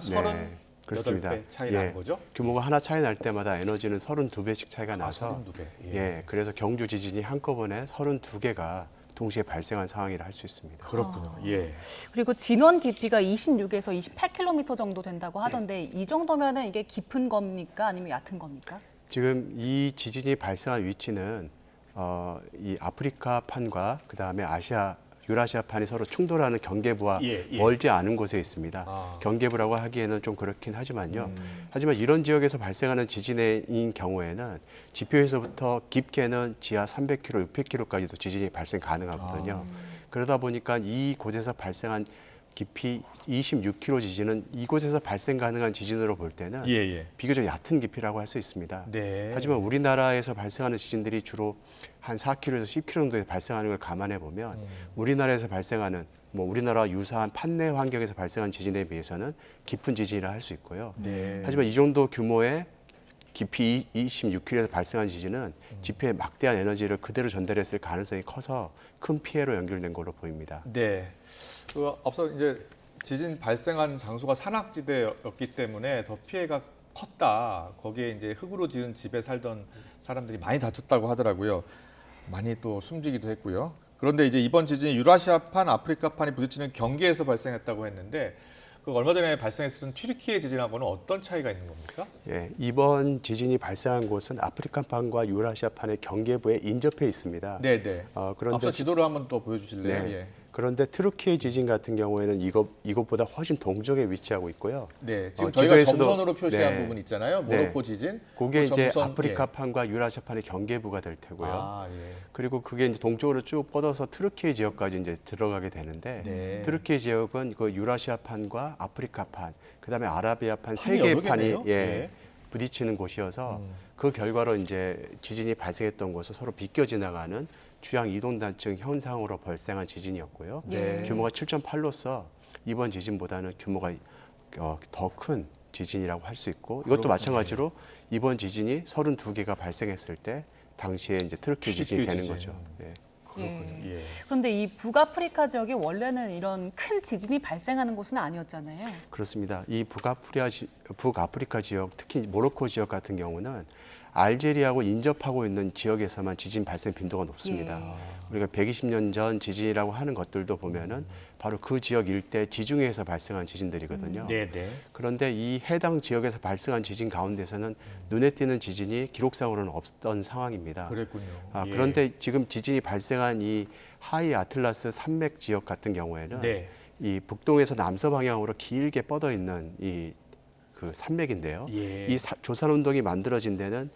38배 차이 나는 거죠?
규모가 하나 차이 날 때마다 에너지는 32배씩 차이가 나서
32배.
예, 그래서 경주 지진이 한꺼번에 32개가 동시에 발생한 상황이라 할 수 있습니다.
그렇군요. 예.
그리고 진원 깊이가 26에서 28km 정도 된다고 하던데 이 정도면은 이게 깊은 겁니까? 아니면 얕은 겁니까?
지금 이 지진이 발생한 위치는 이 아프리카판과 그다음에 유라시아판이 서로 충돌하는 경계부와 멀지 않은 곳에 있습니다. 경계부라고 하기에는 좀 그렇긴 하지만요. 하지만 이런 지역에서 발생하는 지진인 경우에는 지표에서부터 깊게는 지하 300km, 600km까지도 지진이 발생 가능하거든요. 그러다 보니까 이 곳에서 발생한 깊이 26km 지진은 이곳에서 발생 가능한 지진으로 볼 때는 비교적 얕은 깊이라고 할 수 있습니다.
네.
하지만 우리나라에서 발생하는 지진들이 주로 한 4km에서 10km 정도에 발생하는 걸 감안해 보면 우리나라에서 발생하는 우리나라와 유사한 판내 환경에서 발생한 지진에 비해서는 깊은 지진이라 할 수 있고요.
네.
하지만 이 정도 규모의 깊이 26km에서 발생한 지진은 지표에 막대한 에너지를 그대로 전달했을 가능성이 커서 큰 피해로 연결된 걸로 보입니다.
네. 앞서 이제 지진 발생한 장소가 산악지대였기 때문에 더 피해가 컸다. 거기에 이제 흙으로 지은 집에 살던 사람들이 많이 다쳤다고 하더라고요. 많이 또 숨지기도 했고요. 그런데 이제 이번 지진이 유라시아판, 아프리카판이 부딪히는 경계에서 발생했다고 했는데 얼마 전에 발생했었던 튀르키예 지진하고는 어떤 차이가 있는 겁니까?
예, 이번 지진이 발생한 곳은 아프리카판과 유라시아판의 경계부에 인접해 있습니다.
네네.
그런데
앞서 지도를 한번 또 보여주실래요?
네.
예.
그런데 튀르키예 지진 같은 경우에는 이것보다 훨씬 동쪽에 위치하고 있고요.
네, 지금 저희가 점선으로 표시한 부분 있잖아요. 모로코 지진.
그게 이제 아프리카판과 유라시아판의 경계부가 될 테고요. 그리고 그게 이제 동쪽으로 쭉 뻗어서 튀르키예 지역까지 이제 들어가게 되는데 튀르키예 지역은 그 유라시아판과 아프리카판, 그다음에 아라비아판 세 개의 판이 부딪히는 곳이어서 그 결과로 이제 지진이 발생했던 곳을 서로 비껴 지나가는 주양 이동단층 현상으로 발생한 지진이었고요.
네.
규모가 7.8로서 이번 지진보다는 규모가 더 큰 지진이라고 할 수 있고, 이것도
그렇군요.
마찬가지로 이번 지진이 32개가 발생했을 때 당시에 이제 트로키 지진이 되는
지진.
거죠. 네.
예.
그런데 이 북아프리카 지역이 원래는 이런 큰 지진이 발생하는 곳은 아니었잖아요.
그렇습니다. 이 북아프리카 지역, 특히 모로코 지역 같은 경우는 알제리하고 인접하고 있는 지역에서만 지진 발생 빈도가 높습니다. 우리가 120년 전 지진이라고 하는 것들도 보면은 바로 그 지역 일대 지중해에서 발생한 지진들이거든요.
네네.
그런데 이 해당 지역에서 발생한 지진 가운데서는 눈에 띄는 지진이 기록상으로는 없던 상황입니다.
그랬군요. 예.
그런데 지금 지진이 발생한 이 하이 아틀라스 산맥 지역 같은 경우에는
네.
이 북동에서 남서 방향으로 길게 뻗어 있는 이 그 산맥인데요.
예.
이 조산 운동이 만들어진 데는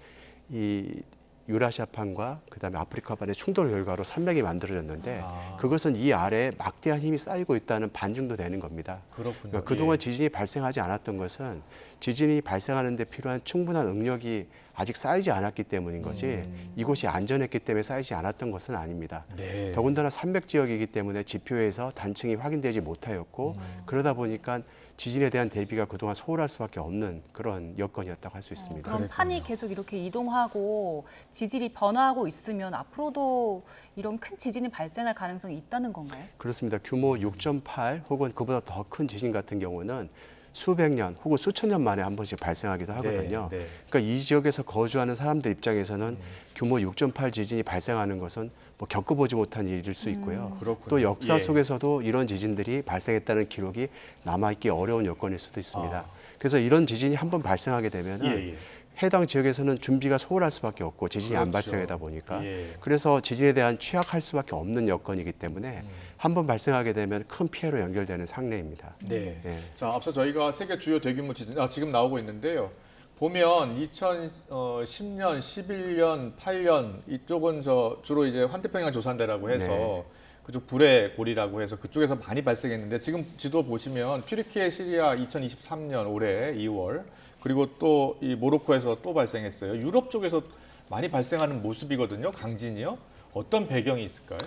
이 유라시아판과 그다음에 아프리카판의 충돌 결과로 산맥이 만들어졌는데 그것은 이 아래에 막대한 힘이 쌓이고 있다는 반증도 되는 겁니다.
그렇군요.
그러니까 그동안
예.
지진이 발생하지 않았던 것은 지진이 발생하는 데 필요한 충분한 응력이 아직 쌓이지 않았기 때문인 거지 이곳이 안전했기 때문에 쌓이지 않았던 것은 아닙니다.
네.
더군다나 산맥 지역이기 때문에 지표에서 단층이 확인되지 못하였고 그러다 보니까 지진에 대한 대비가 그동안 소홀할 수밖에 없는 그런 여건이었다고 할 수 있습니다.
그럼 판이 계속 이렇게 이동하고 지질이 변화하고 있으면 앞으로도 이런 큰 지진이 발생할 가능성이 있다는 건가요?
그렇습니다. 규모 6.8 혹은 그보다 더 큰 지진 같은 경우는 수백 년 혹은 수천 년 만에 한 번씩 발생하기도 하거든요.
네.
그러니까 이 지역에서 거주하는 사람들 입장에서는 규모 6.8 지진이 발생하는 것은 뭐 겪어보지 못한 일일 수 있고요.
그렇군요.
또 역사
예.
속에서도 이런 지진들이 발생했다는 기록이 남아있기 어려운 여건일 수도 있습니다. 그래서 이런 지진이 한번 발생하게 되면은
예.
해당 지역에서는 준비가 소홀할 수밖에 없고 지진이 안
그렇죠.
발생하다 보니까
예.
그래서 지진에 대한 취약할 수밖에 없는 여건이기 때문에 한번 발생하게 되면 큰 피해로 연결되는 상례입니다.
네.
예.
자, 앞서 저희가 세계 주요 대규모 지진 지금 나오고 있는데요. 보면 2010년, 11년, 8년 이쪽은 주로 이제 환태평양 조산대라고 해서
네.
그쪽 불의 고리라고 해서 그쪽에서 많이 발생했는데 지금 지도 보시면 튀르키예, 시리아 2023년 올해 2월 그리고 또 이 모로코에서 또 발생했어요. 유럽 쪽에서 많이 발생하는 모습이거든요. 강진이요. 어떤 배경이 있을까요?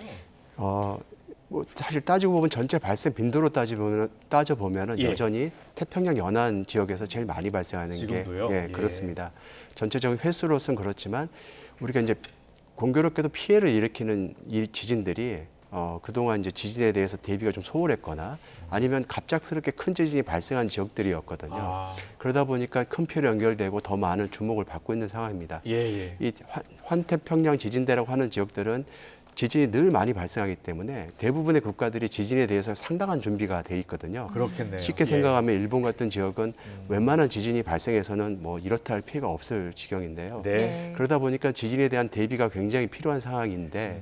뭐 사실 따지고 보면 전체 발생 빈도로 따져보면
예.
여전히 태평양 연안 지역에서 제일 많이 발생하는
지금도요?
게
예.
그렇습니다. 전체적인 횟수로서는 그렇지만 우리가 이제 공교롭게도 피해를 일으키는 이 지진들이 그동안 이제 지진에 대해서 대비가 좀 소홀했거나 아니면 갑작스럽게 큰 지진이 발생한 지역들이었거든요. 그러다 보니까 큰 피해로 연결되고 더 많은 주목을 받고 있는 상황입니다.
예.
이 환태평양 지진대라고 하는 지역들은 지진이 늘 많이 발생하기 때문에 대부분의 국가들이 지진에 대해서 상당한 준비가 돼 있거든요.
그렇겠네요.
쉽게 생각하면 일본 같은 지역은 웬만한 지진이 발생해서는 뭐 이렇다 할 피해가 없을 지경인데요.
네.
그러다 보니까 지진에 대한 대비가 굉장히 필요한 상황인데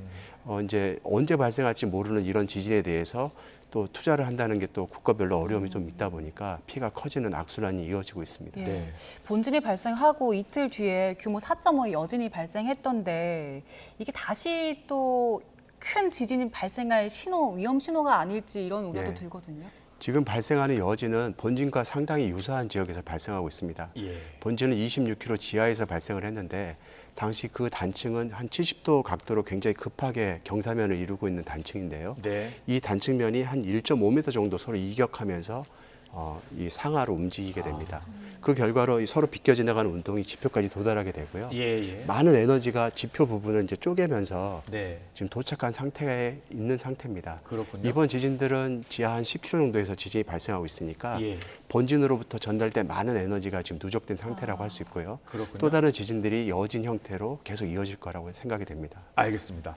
이제 언제 발생할지 모르는 이런 지진에 대해서 또 투자를 한다는 게 또 국가별로 어려움이 좀 있다 보니까 피해가 커지는 악순환이 이어지고 있습니다.
예. 본진이 발생하고 이틀 뒤에 규모 4.5의 여진이 발생했던데 이게 다시 또 큰 지진이 발생할 위험 신호가 아닐지 이런 우려도
네.
들거든요.
지금 발생하는 여진은 본진과 상당히 유사한 지역에서 발생하고 있습니다.
예.
본진은 26km 지하에서 발생을 했는데 당시 그 단층은 한 70도 각도로 굉장히 급하게 경사면을 이루고 있는 단층인데요.
네.
이 단층면이 한 1.5m 정도 서로 이격하면서 이 상하로 움직이게 됩니다. 그 결과로 이 서로 비껴 지나가는 운동이 지표까지 도달하게 되고요.
예.
많은 에너지가 지표 부분을 이제 쪼개면서
네.
지금 도착한 상태에 있는 상태입니다.
그렇군요.
이번 지진들은 지하 한 10km 정도에서 지진이 발생하고 있으니까
예.
본진으로부터 전달된 많은 에너지가 지금 누적된 상태라고 할 수 있고요.
그렇군요.
또 다른 지진들이 여진 형태로 계속 이어질 거라고 생각이 됩니다.
알겠습니다.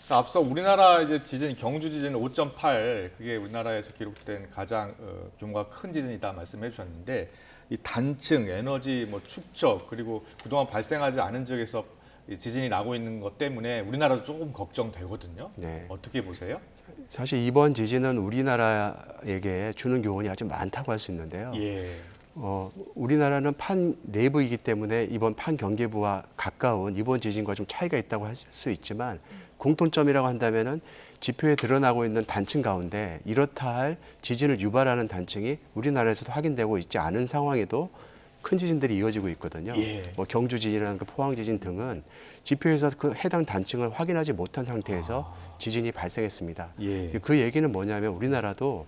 자, 앞서 우리나라 이제 지진 경주 지진 5.8 그게 우리나라에서 기록된 가장 규모가 큰 지진이다 말씀해 주셨는데 이 단층, 에너지 뭐 축적 그리고 그동안 발생하지 않은 지역에서 이 지진이 나고 있는 것 때문에 우리나라도 조금 걱정되거든요.
네.
어떻게 보세요?
사실 이번 지진은 우리나라에게 주는 교훈이 아주 많다고 할 수 있는데요.
예.
우리나라는 판 내부이기 때문에 이번 판 경계부와 가까운 이번 지진과 좀 차이가 있다고 할 수 있지만 공통점이라고 한다면은 지표에 드러나고 있는 단층 가운데 이렇다 할 지진을 유발하는 단층이 우리나라에서도 확인되고 있지 않은 상황에도 큰 지진들이 이어지고 있거든요. 뭐 경주 지진이라는 포항 지진 등은 지표에서 그 해당 단층을 확인하지 못한 상태에서 지진이 발생했습니다. 그 얘기는 뭐냐면 우리나라도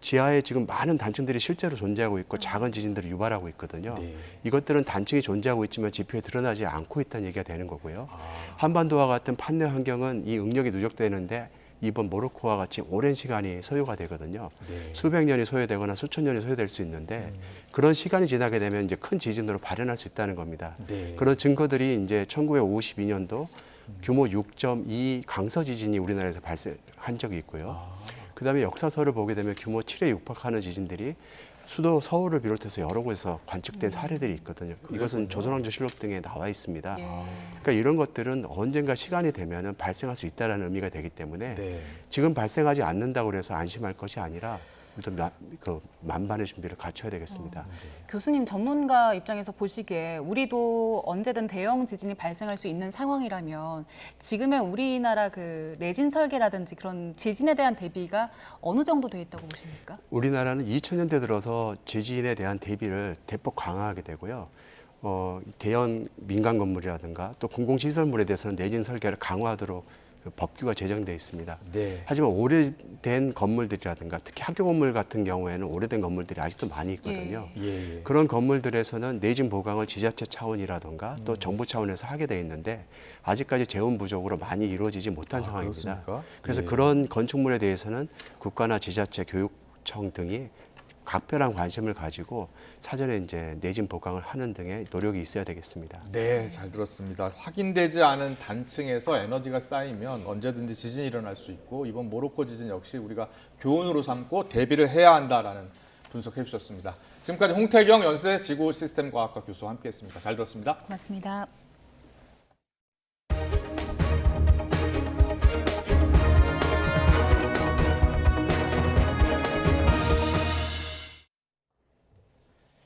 지하에 지금 많은 단층들이 실제로 존재하고 있고 작은 지진들을 유발하고 있거든요. 이것들은 단층이 존재하고 있지만 지표에 드러나지 않고 있다는 얘기가 되는 거고요. 한반도와 같은 판내 환경은 이 응력이 누적되는데 이번 모로코와 같이 오랜 시간이 소요가 되거든요. 수백 년이 소요되거나 수천 년이 소요될 수 있는데 그런 시간이 지나게 되면 이제 큰 지진으로 발현할 수 있다는 겁니다. 그런 증거들이 이제 1952년도 규모 6.2 강서 지진이 우리나라에서 발생한 적이 있고요. 그다음에 역사서를 보게 되면 규모 7에 육박하는 지진들이 수도 서울을 비롯해서 여러 곳에서 관측된 사례들이 있거든요. 이것은 조선왕조실록 등에 나와 있습니다. 그러니까 이런 것들은 언젠가 시간이 되면 발생할 수 있다는 의미가 되기 때문에 지금 발생하지 않는다고 해서 안심할 것이 아니라 그 만반의 준비를 갖춰야 되겠습니다.
교수님 전문가 입장에서 보시기에 우리도 언제든 대형 지진이 발생할 수 있는 상황이라면 지금의 우리나라 그 내진 설계라든지 그런 지진에 대한 대비가 어느 정도 돼 있다고 보십니까?
우리나라는 2000년대 들어서 지진에 대한 대비를 대폭 강화하게 되고요. 대형 민간 건물이라든가 또 공공시설물에 대해서는 내진 설계를 강화하도록 법규가 제정돼 있습니다. 하지만 오래된 건물들이라든가 특히 학교 건물 같은 경우에는 오래된 건물들이 아직도 많이 있거든요. 그런 건물들에서는 내진 보강을 지자체 차원이라든가 또 정부 차원에서 하게 돼 있는데 아직까지 재원 부족으로 많이 이루어지지 못한 상황입니다.
그렇습니까?
그래서 그런 건축물에 대해서는 국가나 지자체, 교육청 등이 각별한 관심을 가지고 사전에 이제 내진 보강을 하는 등의 노력이 있어야 되겠습니다.
네, 잘 들었습니다. 확인되지 않은 단층에서 에너지가 쌓이면 언제든지 지진이 일어날 수 있고 이번 모로코 지진 역시 우리가 교훈으로 삼고 대비를 해야 한다라는 분석해 주셨습니다. 지금까지 홍태경 연세 지구시스템과학과 교수와 함께했습니다. 잘 들었습니다.
고맙습니다.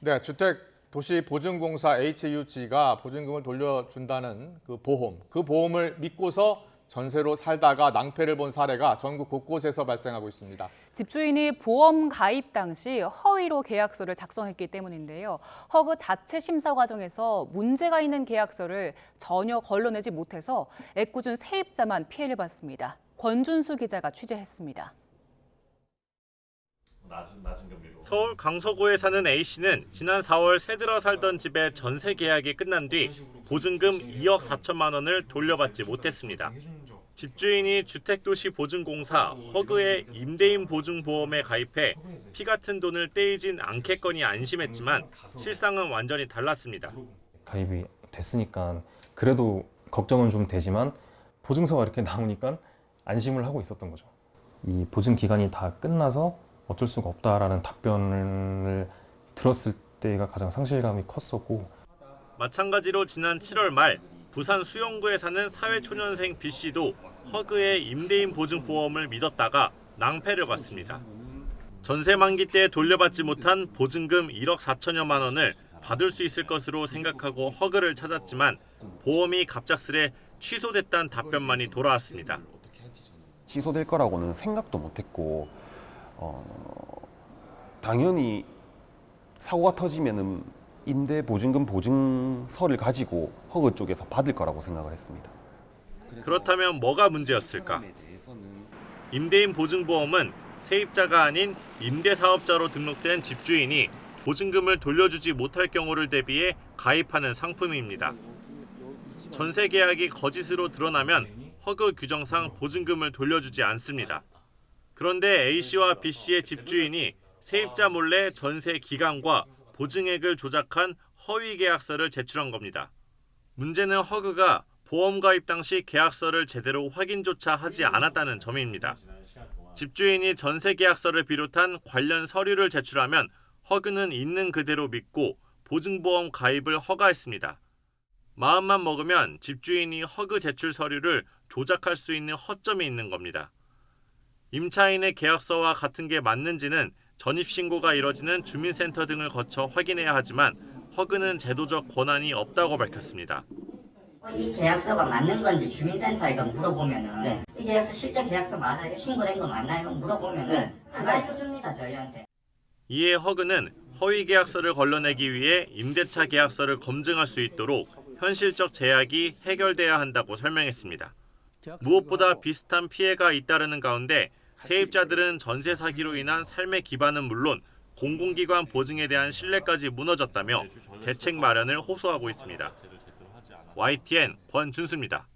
네, 주택도시보증공사 HUG가 보증금을 돌려준다는 그 보험을 믿고서 전세로 살다가 낭패를 본 사례가 전국 곳곳에서 발생하고 있습니다.
집주인이 보험 가입 당시 허위로 계약서를 작성했기 때문인데요. 허그 자체 심사 과정에서 문제가 있는 계약서를 전혀 걸러내지 못해서 애꿎은 세입자만 피해를 봤습니다. 권준수 기자가 취재했습니다.
서울 강서구에 사는 A씨는 지난 4월 새들어 살던 집의 전세 계약이 끝난 뒤 보증금 2억 4천만 원을 돌려받지 못했습니다. 집주인이 주택도시보증공사 허그의 임대인 보증보험에 가입해 피 같은 돈을 떼이진 않겠거니 안심했지만 실상은 완전히 달랐습니다.
가입이 됐으니까 그래도 걱정은 좀 되지만 보증서가 이렇게 나오니까 안심을 하고 있었던 거죠. 이 보증 기간이 다 끝나서 어쩔 수가 없다라는 답변을 들었을 때가 가장 상실감이 컸었고,
마찬가지로 지난 7월 말 부산 수영구에 사는 사회초년생 B씨도 허그의 임대인 보증보험을 믿었다가 낭패를 봤습니다. 전세 만기 때 돌려받지 못한 보증금 1억 4천여만 원을 받을 수 있을 것으로 생각하고 허그를 찾았지만 보험이 갑작스레 취소됐다는 답변만이 돌아왔습니다.
취소될 거라고는 생각도 못했고 당연히 사고가 터지면은 임대 보증금 보증서를 가지고 허그 쪽에서 받을 거라고 생각을 했습니다.
그렇다면 뭐가 문제였을까? 임대인 보증보험은 세입자가 아닌 임대사업자로 등록된 집주인이 보증금을 돌려주지 못할 경우를 대비해 가입하는 상품입니다. 전세 계약이 거짓으로 드러나면 허그 규정상 보증금을 돌려주지 않습니다. 그런데 A씨와 B씨의 집주인이 세입자 몰래 전세 기간과 보증액을 조작한 허위 계약서를 제출한 겁니다. 문제는 허그가 보험 가입 당시 계약서를 제대로 확인조차 하지 않았다는 점입니다. 집주인이 전세 계약서를 비롯한 관련 서류를 제출하면 허그는 있는 그대로 믿고 보증보험 가입을 허가했습니다. 마음만 먹으면 집주인이 허그 제출 서류를 조작할 수 있는 허점이 있는 겁니다. 임차인의 계약서와 같은 게 맞는지는 전입신고가 이뤄지는 주민센터 등을 거쳐 확인해야 하지만 허그는 제도적 권한이 없다고 밝혔습니다.
이 계약서가 맞는 건지 주민센터에 물어보면은 이 계약서 실제 계약서 맞아요? 신고된 거 맞나요? 물어보면은 안 알려줍니다, 저희한테.
이에 허그는 허위 계약서를 걸러내기 위해 임대차 계약서를 검증할 수 있도록 현실적 제약이 해결돼야 한다고 설명했습니다. 무엇보다 비슷한 피해가 잇따르는 가운데 세입자들은 전세 사기로 인한 삶의 기반은 물론 공공기관 보증에 대한 신뢰까지 무너졌다며 대책 마련을 호소하고 있습니다. YTN 권준수입니다.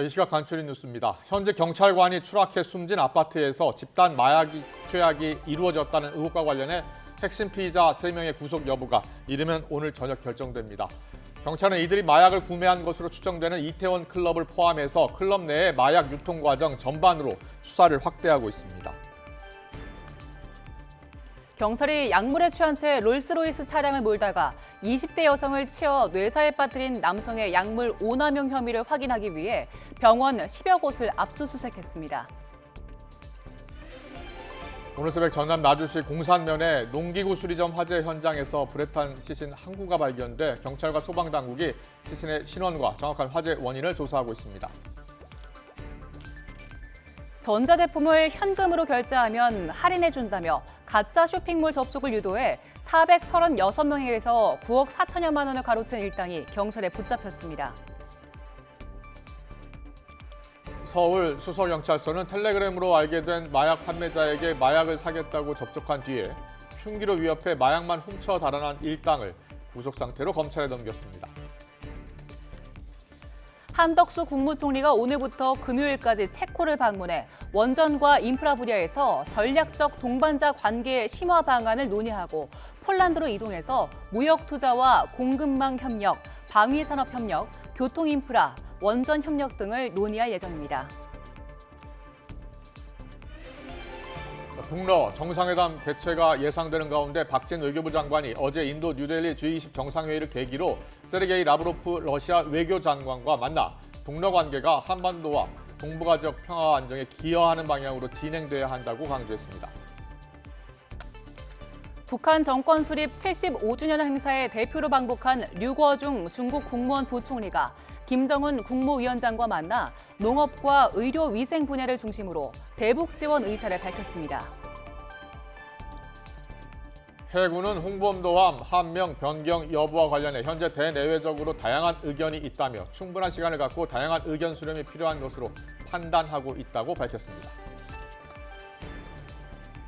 이 시각 간추린 뉴스입니다. 현재 경찰관이 추락해 숨진 아파트에서 집단 마약 투약이 이루어졌다는 의혹과 관련해 핵심 피의자 3명의 구속 여부가 이르면 오늘 저녁 결정됩니다. 경찰은 이들이 마약을 구매한 것으로 추정되는 이태원 클럽을 포함해서 클럽 내의 마약 유통 과정 전반으로 수사를 확대하고 있습니다.
경찰이 약물에 취한 채 롤스로이스 차량을 몰다가 20대 여성을 치어 뇌사에 빠뜨린 남성의 약물 오남용 혐의를 확인하기 위해 병원 10여 곳을 압수수색했습니다.
오늘 새벽 전남 나주시 공산면의 농기구 수리점 화재 현장에서 불에 탄 시신 한 구가 발견돼 경찰과 소방당국이 시신의 신원과 정확한 화재 원인을 조사하고 있습니다.
전자제품을 현금으로 결제하면 할인해준다며 가짜 쇼핑몰 접속을 유도해 436명에게서 9억 4천여만 원을 가로챈 일당이 경찰에 붙잡혔습니다.
서울 수서경찰서는 텔레그램으로 알게 된 마약 판매자에게 마약을 사겠다고 접촉한 뒤에 흉기로 위협해 마약만 훔쳐 달아난 일당을 구속 상태로 검찰에 넘겼습니다.
한덕수 국무총리가 오늘부터 금요일까지 체코를 방문해 원전과 인프라 분야에서 전략적 동반자 관계 심화 방안을 논의하고 폴란드로 이동해서 무역 투자와 공급망 협력, 방위산업 협력, 교통 인프라, 원전 협력 등을 논의할 예정입니다.
북러 정상회담 개최가 예상되는 가운데 박진 외교부 장관이 어제 인도 뉴델리 G20 정상회의를 계기로 세르게이 라브로프 러시아 외교장관과 만나 북러 관계가 한반도와 동북아 지역 평화와 안정에 기여하는 방향으로 진행돼야 한다고 강조했습니다.
북한 정권 수립 75주년 행사에 대표로 방북한 류거중 중국 국무원 부총리가 김정은 국무위원장과 만나 농업과 의료 위생 분야를 중심으로 대북 지원 의사를 밝혔습니다.
해군은 홍범도함 함명 변경 여부와 관련해 현재 대내외적으로 다양한 의견이 있다며 충분한 시간을 갖고 다양한 의견 수렴이 필요한 것으로 판단하고 있다고 밝혔습니다.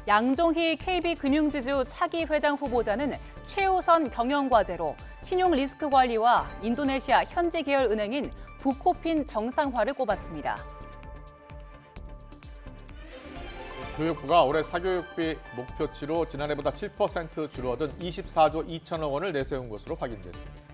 양종희 KB금융지주 차기 회장 후보자는 최우선 경영과제로 신용 리스크 관리와 인도네시아 현지 계열 은행인 부코핀 정상화를 꼽았습니다.
교육부가 올해 사교육비 목표치로 지난해보다 7% 줄어든 24조 2천억 원을 내세운 것으로 확인됐습니다.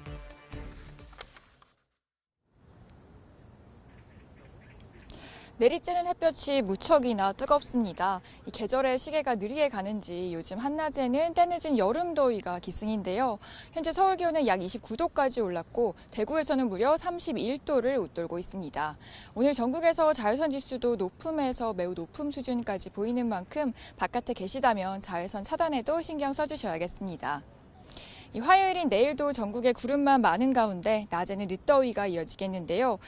내리쬐는 햇볕이 무척이나 뜨겁습니다. 이 계절의 시계가 느리게 가는지 요즘 한낮에는 때늦은 여름 더위가 기승인데요. 현재 서울 기온은 약 29도까지 올랐고 대구에서는 무려 31도를 웃돌고 있습니다. 오늘 전국에서 자외선 지수도 높음에서 매우 높음 수준까지 보이는 만큼 바깥에 계시다면 자외선 차단에도 신경 써주셔야겠습니다. 이 화요일인 내일도 전국에 구름만 많은 가운데 낮에는 늦더위가 이어지겠는데요.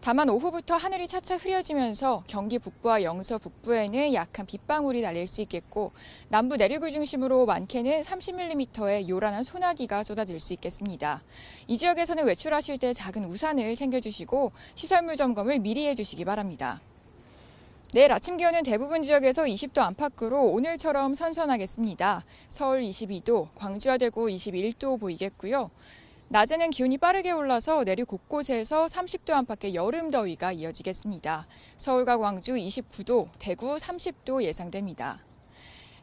다만 오후부터 하늘이 차차 흐려지면서 경기 북부와 영서 북부에는 약한 빗방울이 날릴 수 있겠고 남부 내륙을 중심으로 많게는 30mm의 요란한 소나기가 쏟아질 수 있겠습니다. 이 지역에서는 외출하실 때 작은 우산을 챙겨주시고 시설물 점검을 미리 해주시기 바랍니다. 내일 아침 기온은 대부분 지역에서 20도 안팎으로 오늘처럼 선선하겠습니다. 서울 22도, 광주와 대구 21도 보이겠고요. 낮에는 기온이 빠르게 올라서 내륙 곳곳에서 30도 안팎의 여름 더위가 이어지겠습니다. 서울과 광주 29도, 대구 30도 예상됩니다.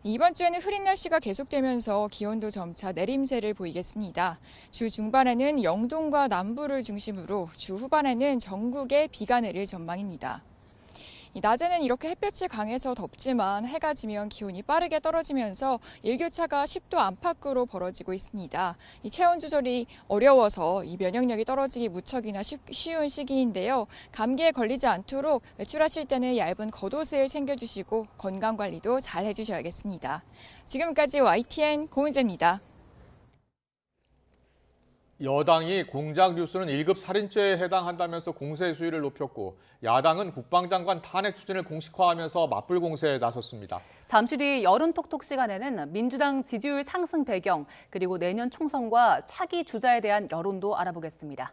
이번 주에는 흐린 날씨가 계속되면서 기온도 점차 내림세를 보이겠습니다. 주 중반에는 영동과 남부를 중심으로 주 후반에는 전국에 비가 내릴 전망입니다. 낮에는 이렇게 햇볕이 강해서 덥지만 해가 지면 기온이 빠르게 떨어지면서 일교차가 10도 안팎으로 벌어지고 있습니다. 이 체온 조절이 어려워서 이 면역력이 떨어지기 무척이나 쉬운 시기인데요. 감기에 걸리지 않도록 외출하실 때는 얇은 겉옷을 챙겨주시고 건강관리도 잘 해주셔야겠습니다. 지금까지 YTN 고은재입니다.
여당이 공작 뉴스는 1급 살인죄에 해당한다면서 공세 수위를 높였고 야당은 국방장관 탄핵 추진을 공식화하면서 맞불 공세에 나섰습니다.
잠시 뒤 여론톡톡 시간에는 민주당 지지율 상승 배경 그리고 내년 총선과 차기 주자에 대한 여론도 알아보겠습니다.